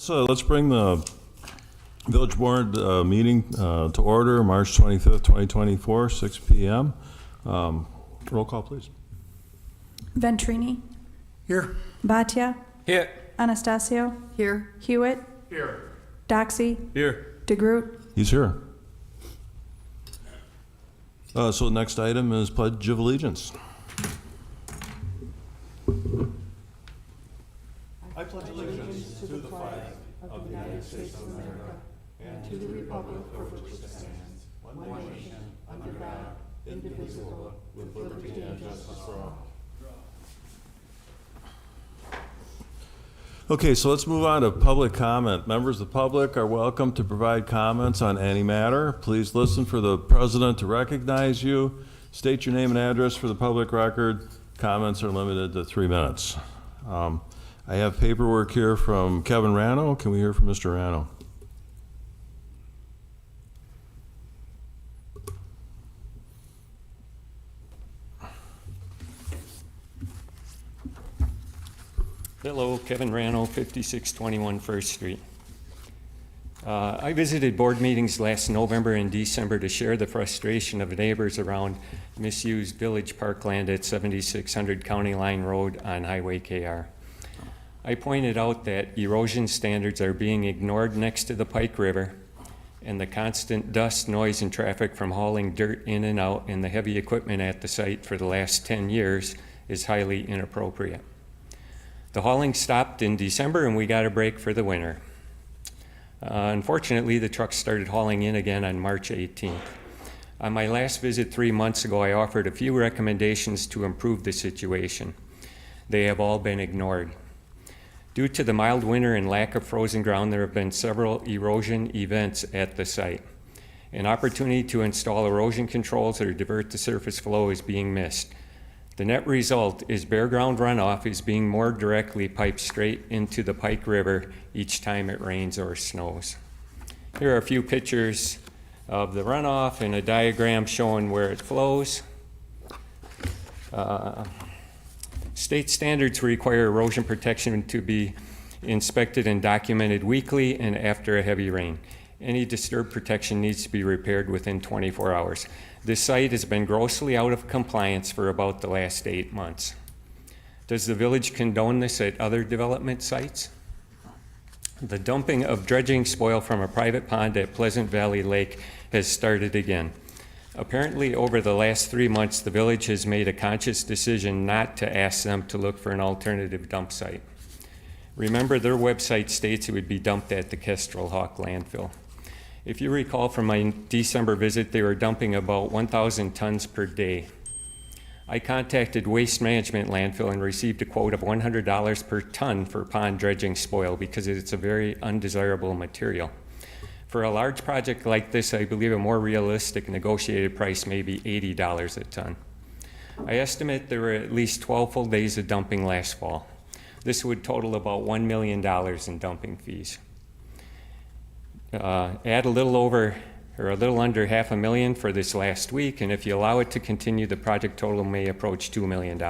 So let's bring the village board meeting to order, March 25th, 2024, 6 p.m. Roll call, please. Ventrini. Here. Bhatia. Here. Anastasio. Here. Hewitt. Here. Doxey. Here. DeGroot. He's here. So the next item is Pledge of Allegiance. I pledge allegiance to the flag of the United States of America and to the republic for which it stands, one nation, under God, indivisible, with liberty and justice for all. Okay, so let's move on to public comment. Members of the public are welcome to provide comments on any matter. Please listen for the president to recognize you. State your name and address for the public record. Comments are limited to 3 minutes. I have paperwork here from Kevin Rano. Can we hear from Mr. Rano? Hello, Kevin Rano, 5621 First Street. I visited board meetings last November and December to share the frustration of neighbors around misused village parkland at 7600 County Line Road on Highway KR. I pointed out that erosion standards are being ignored next to the Pike River, and the constant dust, noise, and traffic from hauling dirt in and out and the heavy equipment at the site for the last 10 years is highly inappropriate. The hauling stopped in December and we got a break for the winter. Unfortunately, the trucks started hauling in again on March 18th. On my last visit 3 months ago, I offered a few recommendations to improve the situation. They have all been ignored. Due to the mild winter and lack of frozen ground, there have been several erosion events at the site. An opportunity to install erosion controls or divert the surface flow is being missed. The net result is bare ground runoff is being more directly piped straight into the Pike River each time it rains or snows. Here are a few pictures of the runoff and a diagram showing where it flows. State standards require erosion protection to be inspected and documented weekly and after a heavy rain. Any disturbed protection needs to be repaired within 24 hours. This site has been grossly out of compliance for about the last 8 months. Does the village condone this at other development sites? The dumping of dredging spoil from a private pond at Pleasant Valley Lake has started again. Apparently, over the last 3 months, the village has made a conscious decision not to ask them to look for an alternative dump site. Remember, their website states it would be dumped at the Kestrel Hawk landfill. If you recall from my December visit, they were dumping about 1,000 tons per day. I contacted Waste Management Landfill and received a quote of $100 per ton for pond dredging spoil because it's a very undesirable material. For a large project like this, I believe a more realistic negotiated price may be $80 a ton. I estimate there were at least 12 full days of dumping last fall. This would total about $1 million in dumping fees. Add a little over or a little under $500,000 for this last week, and if you allow it to continue, the project total may approach $2 million.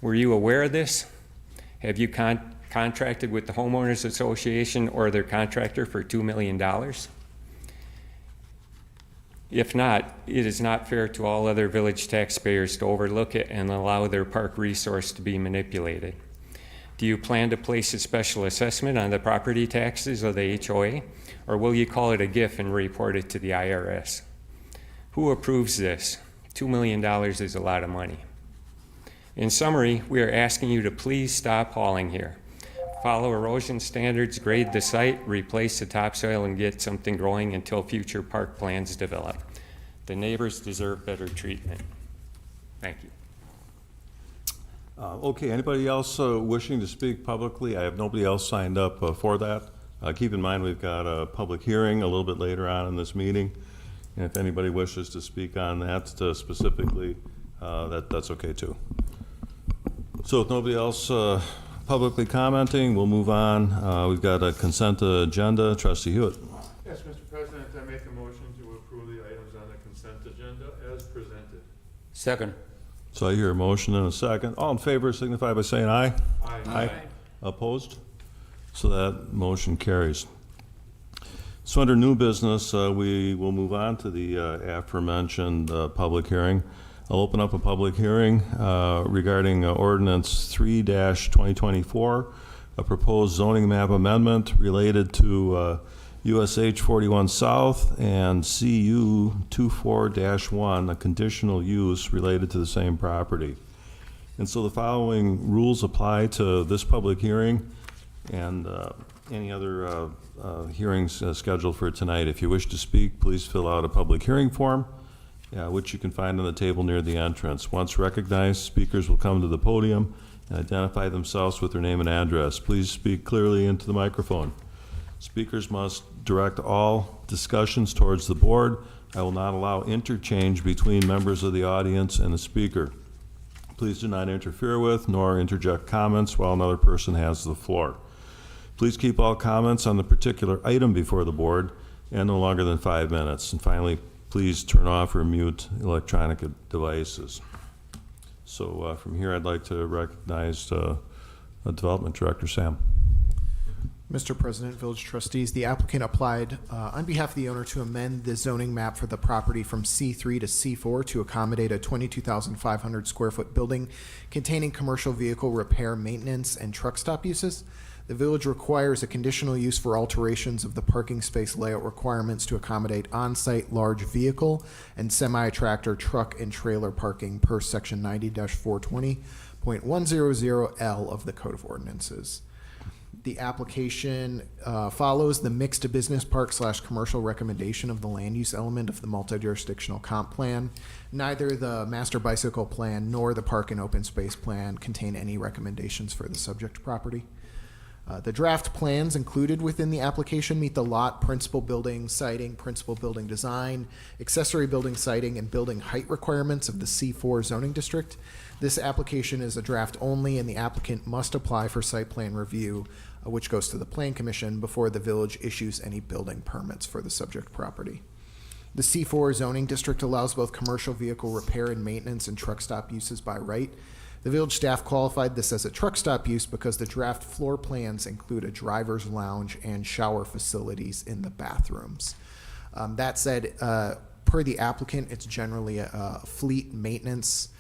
Were you aware of this? Have you contracted with the Homeowners Association or their contractor for $2 million? If not, it is not fair to all other village taxpayers to overlook it and allow their park resource to be manipulated. Do you plan to place a special assessment on the property taxes of the HOA, or will you call it a gift and report it to the IRS? Who approves this? $2 million is a lot of money. In summary, we are asking you to please stop hauling here. Follow erosion standards, grade the site, replace the topsoil, and get something growing until future park plans develop. The neighbors deserve better treatment. Thank you. Okay, anybody else wishing to speak publicly? I have nobody else signed up for that. Keep in mind we've got a public hearing a little bit later on in this meeting, and if anybody wishes to speak on that specifically, that's okay too. So if nobody else publicly commenting, we'll move on. We've got a consent agenda. Trustee Hewitt. Yes, Mr. President, I make a motion to approve the items on the consent agenda as presented. Second. So I hear a motion and a second. All in favor signify by saying aye. Aye. Aye. Opposed? So that motion carries. So under new business, we will move on to the aforementioned public hearing. I'll open up a public hearing regarding Ordinance 3-2024, a proposed zoning map amendment related to USH 41 South and CU 24-1, a conditional use related to the same property. And so the following rules apply to this public hearing and any other hearings scheduled for tonight. If you wish to speak, please fill out a public hearing form, which you can find on the table near the entrance. Once recognized, speakers will come to the podium and identify themselves with their name and address. Please speak clearly into the microphone. Speakers must direct all discussions towards the board. I will not allow interchange between members of the audience and the speaker. Please do not interfere with nor interject comments while another person has the floor. Please keep all comments on the particular item before the board and no longer than 5 minutes. And finally, please turn off or mute electronic devices. So from here, I'd like to recognize Development Director Sam. Mr. President, Village Trustees, the applicant applied on behalf of the owner to amend the zoning map for the property from C3 to C4 to accommodate a 22,500 square foot building containing commercial vehicle repair, maintenance, and truck stop uses. The village requires a conditional use for alterations of the parking space layout requirements to accommodate on-site large vehicle and semi-tractor truck and trailer parking per section 90-420.100L of the Code of Ordinances. The application follows the mixed business park / commercial recommendation of the land use element of the multi-jurisdictional comp plan. Neither the master bicycle plan nor the park and open space plan contain any recommendations for the subject property. The draft plans included within the application meet the lot, principal building siting, principal building design, accessory building siting, and building height requirements of the C4 zoning district. This application is a draft only, and the applicant must apply for site plan review, which goes to the Plan Commission before the village issues any building permits for the subject property. The C4 zoning district allows both commercial vehicle repair and maintenance and truck stop uses by right. The village staff qualified this as a truck stop use because the draft floor plans include a driver's lounge and shower facilities in the bathrooms. That said, per the applicant, it's generally a fleet maintenance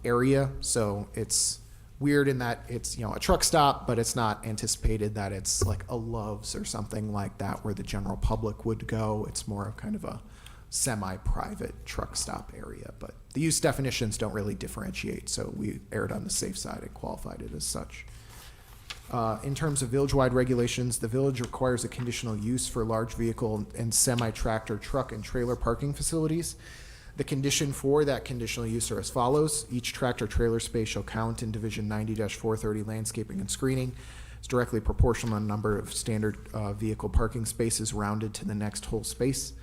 area, so it's weird in that it's a truck stop, but it's not anticipated that it's like a Love's or something like that where the general public would go. It's more of kind of a semi-private truck stop area, but the use definitions don't really differentiate, so we erred on the safe side and qualified it as such. In terms of village-wide regulations, the village requires a conditional use for large vehicle and semi-tractor truck and trailer parking facilities. The condition for that conditional use are as follows. Each tractor trailer space shall count in Division 90-430 landscaping and screening. It's directly proportional to the number of standard vehicle parking spaces rounded to the next whole space.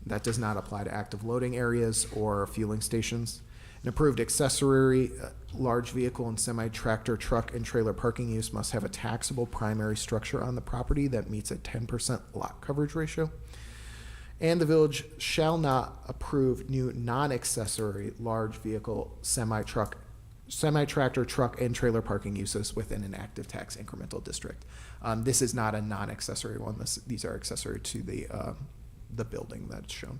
That does not apply to active loading areas or fueling stations. An approved accessory large vehicle and semi-tractor truck and trailer parking use must have a taxable primary structure on the property that meets a 10% lot coverage ratio. And the village shall not approve new non-accessory large vehicle semi-tractor truck and trailer parking uses within an active tax incremental district. This is not a non-accessory one. These are accessory to the building that's shown.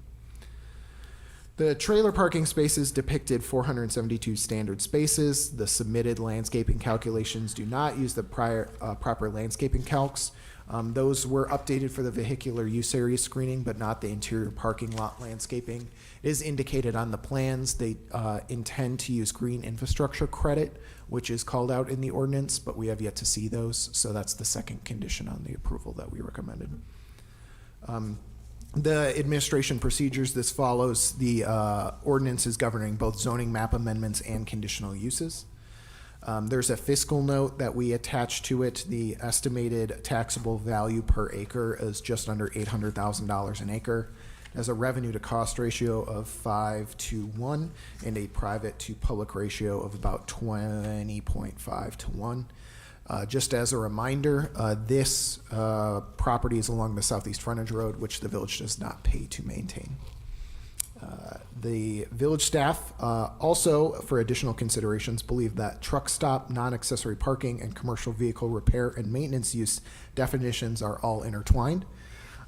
The trailer parking spaces depicted 472 standard spaces. The submitted landscaping calculations do not use the proper landscaping calcs. Those were updated for the vehicular use area screening, but not the interior parking lot landscaping. It is indicated on the plans they intend to use green infrastructure credit, which is called out in the ordinance, but we have yet to see those, so that's the second condition on the approval that we recommended. The administration procedures, this follows the ordinances governing both zoning map amendments and conditional uses. There's a fiscal note that we attach to it. The estimated taxable value per acre is just under $800,000 an acre. It has a revenue to cost ratio of 5:1 and a private to public ratio of about 20.5:1. Just as a reminder, this property is along the southeast frontage road, which the village does not pay to maintain. The village staff also, for additional considerations, believe that truck stop, non-accessory parking, and commercial vehicle repair and maintenance use definitions are all intertwined.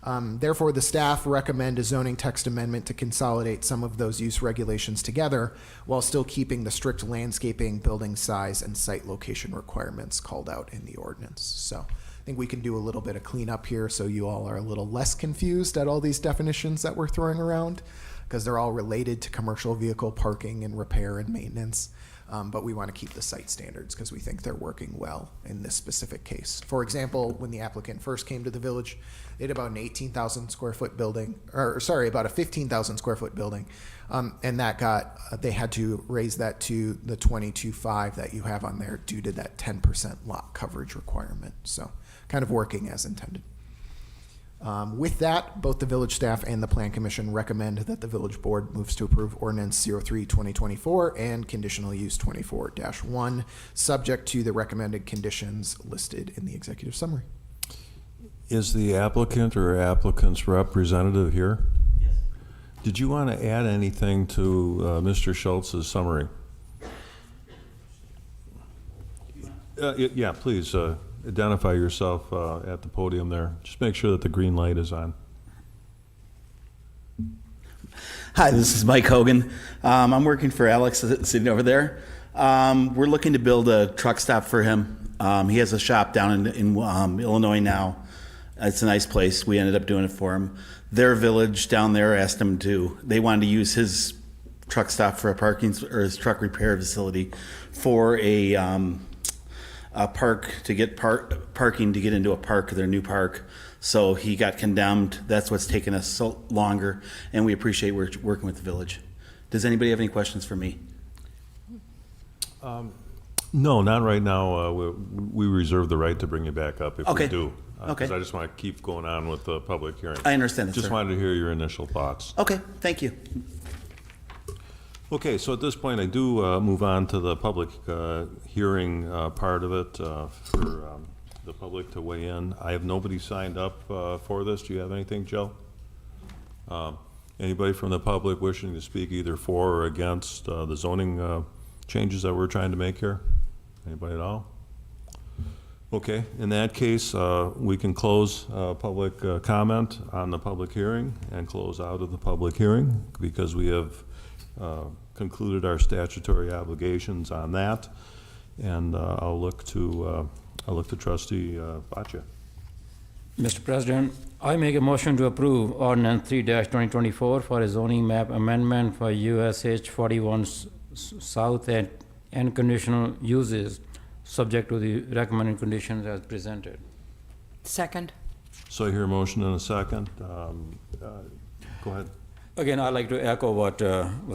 Therefore, the staff recommend a zoning text amendment to consolidate some of those use regulations together while still keeping the strict landscaping, building size, and site location requirements called out in the ordinance. So I think we can do a little bit of cleanup here so you all are a little less confused at all these definitions that we're throwing around, because they're all related to commercial vehicle parking and repair and maintenance. But we want to keep the site standards because we think they're working well in this specific case. For example, when the applicant first came to the village, they had about an 18,000 square foot building, or sorry, about a 15,000 square foot building. And that got, they had to raise that to the 22.5 that you have on there due to that 10% lot coverage requirement. So kind of working as intended. With that, both the village staff and the plan commission recommend that the village board moves to approve ordinance 03-2024 and conditional use 24-1, subject to the recommended conditions listed in the executive summary. Is the applicant or applicant's representative here? Yes. Did you want to add anything to Mr. Schultz's summary? Yeah, please. Identify yourself at the podium there. Just make sure that the green light is on. Hi, this is Mike Hogan. I'm working for Alex sitting over there. We're looking to build a truck stop for him. He has a shop down in Illinois now. It's a nice place. We ended up doing it for him. Their village down there asked him they wanted to use his truck stop for a parking, or his truck repair facility for a park to get parking to get into a park, their new park. So he got condemned. That's what's taken us so longer, and we appreciate working with the village. Does anybody have any questions for me? No, not right now. We reserve the right to bring you back up if Okay. we do. Okay. 'Cause I just want to keep going on with the public hearing. I understand that, Just sir. wanted to hear your initial thoughts. Okay, thank you. Okay, so at this point, I do move on to the public hearing part of it for the public to weigh in. I have nobody signed up for this. Do you have anything, Joe? Anybody from the public wishing to speak either for or against the zoning changes that we're trying to make here? Anybody at all? Okay, in that case, we can close public comment on the public hearing and close out of the public hearing because we have concluded our statutory obligations on that, and I'll look to Trustee Boccia. Mr. President, I make a motion to approve Ordinance 3-2024 for a zoning map amendment for USH 41 South and conditional uses, subject to the recommended conditions as presented. Second. So I hear a motion in a second. Go ahead. Again, I'd like to echo what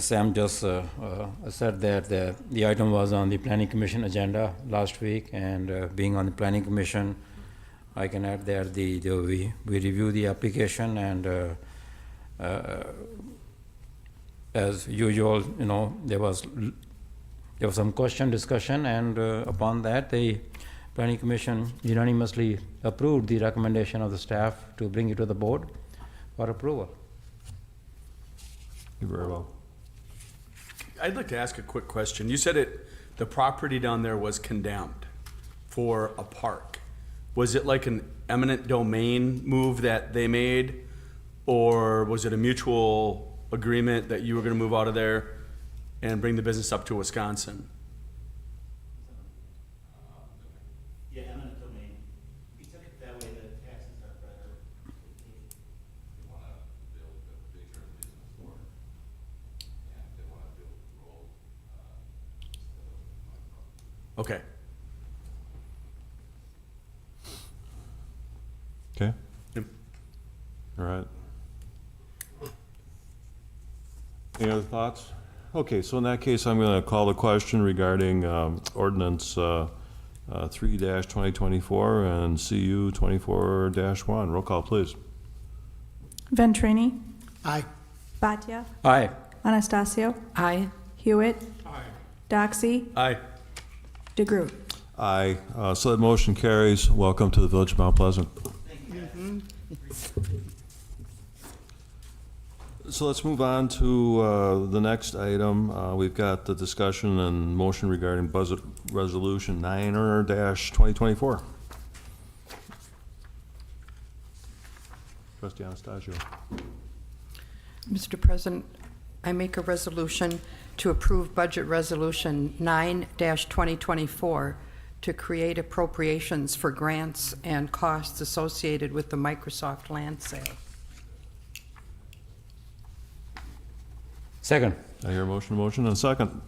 Sam just said, that the item was on the Planning Commission agenda last week, and being on the Planning Commission, I can add there we review the application, and as usual, there was some discussion, and upon that, the Planning Commission unanimously approved the recommendation of the staff to bring it to the board for approval. You very well. I'd like to ask a quick question. You said the property down there was condemned for a park. Was it like an eminent domain move that they made, or was it a mutual agreement that you were going to move out of there and bring the business up to Wisconsin? Yeah, eminent domain. We took it that way, the taxes are better. They want to build a bigger business for it, and they want to build a road instead of my property. Okay. Okay. Yep. All right. Any other thoughts? Okay, so in that case, I'm going to call the question regarding ordinance 3-2024 and CU 24-1. Roll call, please. Ventrini, Aye. Bhatia, Aye. Anastasio, Aye. Hewitt, Doxy, Aye. DeGroot. Aye. So that motion carries. Welcome to the Village of Mount Pleasant. So let's move on to the next item. We've got the discussion and motion regarding budget resolution 9/2024. Trustee Anastasio. Mr. President, I make a resolution to approve Budget Resolution 9-2024 to create appropriations for grants and costs associated with the Microsoft land sale. Second. I hear a motion and a second.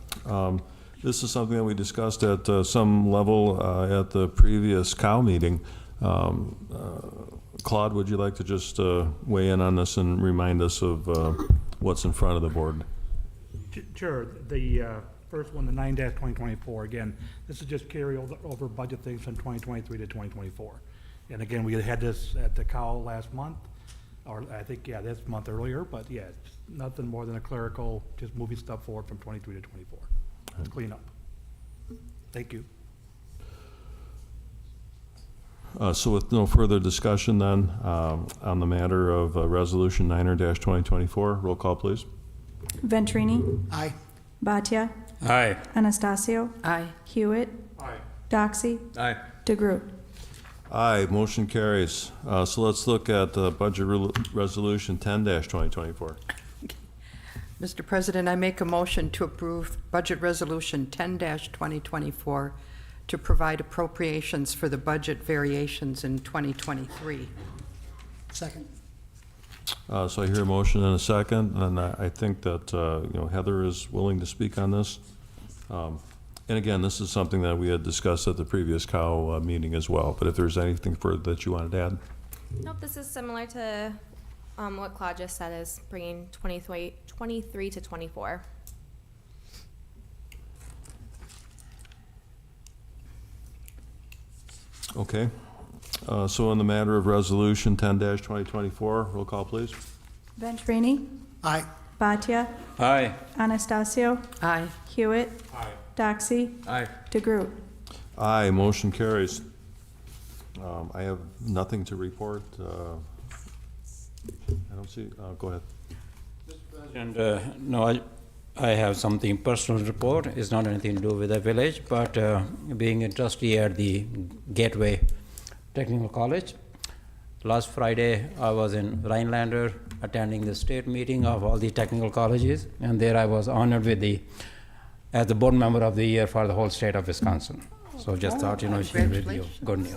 This is something that we discussed at some level at the previous COW meeting. Claude, would you like to just weigh in on this and remind us of what's in front of the board? Sure. The first one, the 9-2024, again, this is just carry over budget things from 2023 to 2024. And again, we had this at the COW last month, or I think, yeah, this month earlier, but yeah, it's nothing more than a clerical, just moving stuff forward from 23 to 24. It's clean up. Thank you. So with no further discussion then, on the matter of Resolution 9/2024, roll call, please. Venturini. Aye. Bhatia. Aye. Anastasio. Aye. Hewitt. Aye. Doxy. Aye. DeGroot. Aye, motion carries. So let's look at Budget Resolution 10/2024. Mr. President, I make a motion to approve Budget Resolution 10-2024 to provide appropriations for the budget variations in 2023. Second. So I hear a motion and a second, and I think that, Heather is willing to speak on this. And again, this is something that we had discussed at the previous COW meeting as well, but if there's anything further that you wanted to add? Nope, this is similar to what Claude just said, is bringing 23 to 24. Okay. So in the matter of Resolution 10/2024, roll call, please. Venturini. Aye. Bhatia. Aye. Anastasio. Aye. Hewitt. Aye. Doxy. Aye. DeGroot. Aye, motion carries. I have nothing to report. I don't see, go ahead. And no, I have something personal to report. It's not anything to do with the village, but being a trustee at the Gateway Technical College, last Friday I was in Rhinelander attending the state meeting of all the technical colleges, and there I was honored with as the board member of the year for the whole state of Wisconsin. So just thought, share with you. Good news.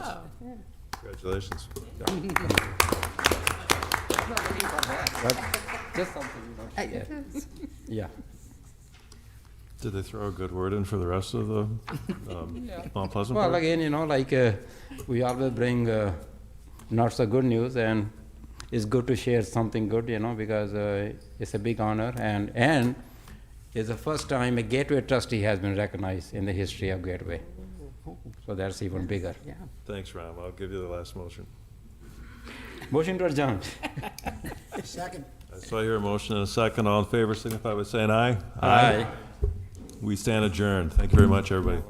Congratulations. Just something, yeah. Did they throw a good word in for the rest of the Mount Pleasant Well, part? again, we always bring not so good news, and it's good to share something good, because it's a big honor, and it's the first time a Gateway trustee has been recognized in the history of Gateway. So that's even bigger. Yeah. Thanks, Ram. I'll give you the last motion. Motion to adjourn. Second. So I hear a motion and a second. All in favor signify by saying aye. Aye. We stand adjourned. Thank you very much, everybody.